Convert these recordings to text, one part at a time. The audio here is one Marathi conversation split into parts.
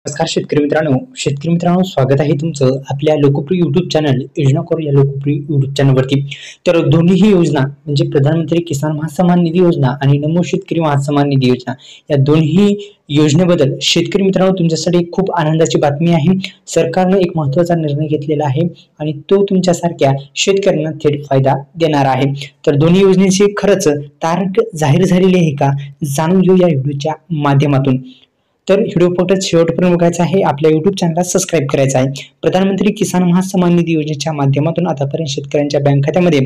नमस्कार शेतकरी मित्रांनो स्वागत आहे तुमचं आपल्या लोकप्रिय YouTube चॅनल योजना करू या लोकप्रिय YouTube चॅनलवरती। तर दोन्ही योजना म्हणजे प्रधानमंत्री किसान महासन्मान निधी योजना आणि नमो शेतकरी महासन्मान निधी योजना या दोन्ही योजनेबद्दल शेतकरी मित्रांनो तुमच्यासाठी खूप आनंदाची बातमी आहे। सरकारने एक महत्त्वाचा निर्णय घेतलेला आहे आणि तो तुमच्यासारख्या शेतकऱ्यांना थेट फायदा देणार आहे। तर दोन्ही योजनेची खरंच तारीख जाहीर झालेली आहे का जाणून घेऊ या व्हिडिओच्या माध्यमातून। तर व्हिडिओ फक्त शेवटपर्यंत बघायचा आहे, आपल्या YouTube चॅनलला सबस्क्राइब करायचा आहे। प्रधानमंत्री किसान महासन्मान निधी योजनेच्या माध्यमातून आतापर्यंत शेतकऱ्यांच्या बँक खात्यामध्ये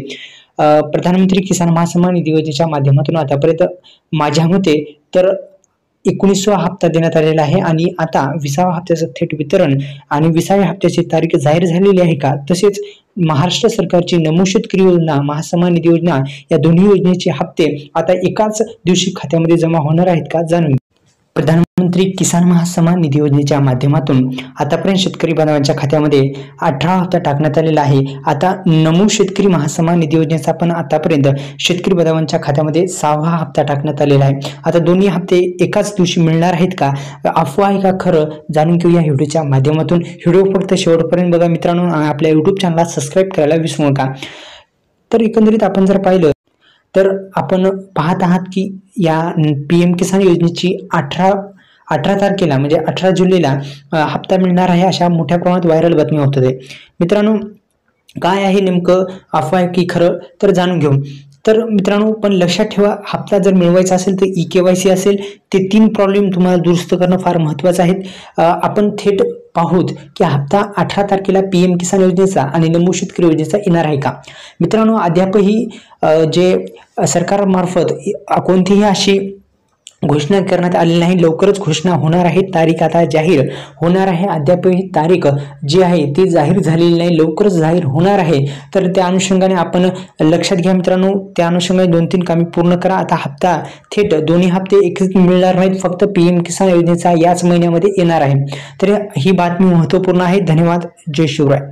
प्रधानमंत्री किसान महासन्मान निधी योजनेच्या माध्यमातून आतापर्यंत माझ्या मते तर 19वा हप्ता देण्यात आलेला आहे आणि आता 20व्या हप्त्याचं थेट वितरण आणि 20व्या हप्त्याची तारीख जाहीर झालेली आहे का, तसेच महाराष्ट्र सरकारची नमो शेतकरी योजना महासन्मान निधी योजना या दोन्ही योजनेचे हप्ते आता एकाच दिवशी खात्यामध्ये जमा होणार आहेत का जाणून। प्रधानमंत्री किसान महासन्मान निधी योजनेच्या माध्यमातून आतापर्यंत शेतकरी बांधवांच्या खात्यामध्ये 18 हप्ता टाकण्यात आलेला आहे। आता नमो शेतकरी महासन्मान निधी योजनेचा पण आतापर्यंत शेतकरी बांधवांच्या खात्यामध्ये 6वा हप्ता टाकण्यात आलेला आहे। आता दोन्ही हप्ते एकाच दिवशी मिळणार आहेत का, अफवा आहे का खरं, जाणून घेऊ या व्हिडिओच्या माध्यमातून। व्हिडिओ फक्त शेवटपर्यंत बघा मित्रांनो, आपल्या YouTube चॅनलला सबस्क्राइब करायला विसरू नका। तर एकंदरीत आपण जर पाहिलं तर आपण पाहत आहात की या PM किसान योजनेची 18 तारखेला म्हणजे 18 जुलैला हप्ता मिळणार आहे अशा मोठ्या प्रमाणात व्हायरल बातमी होत आहे। मित्रांनो काय आहे नेमकं, अफवा आहे की खरं, तर जाणून घेऊ। तर मित्रांनो पण लक्षात ठेवा, हप्ता जर मिळवायचा असेल तर eKYC असेल, ते 3 प्रॉब्लेम तुम्हाला दुरुस्त करणं फार महत्त्वाचं आहे। आपण थेट पाहूत की हप्ता 18 तारखेला PM किसान योजनेचा आणि नमो शेतकरी योजनेचा येणार आहे का। मित्रांनो अद्यापही जे सरकारमार्फत कोणतीही अशी घोषणा करण्यात आलेली नाही, लवकरच घोषणा होणार आहे, तारीख आता जाहीर होणार आहे। अद्यापही तारीख जी आहे ती जाहीर झालेली नाही, लवकरच जाहीर होणार आहे। तर त्या अनुषंगाने आपण लक्षात घ्या मित्रांनो, त्या अनुषंगाने 2-3 कामे पूर्ण करा। आता हप्ता थेट दोन्ही हप्ते एकच मिळणार नाहीत, फक्त PM किसान योजनेचा याच महिन्यामध्ये येणार आहे। तर ही बातमी महत्त्वपूर्ण आहे। धन्यवाद, जय शिवराय।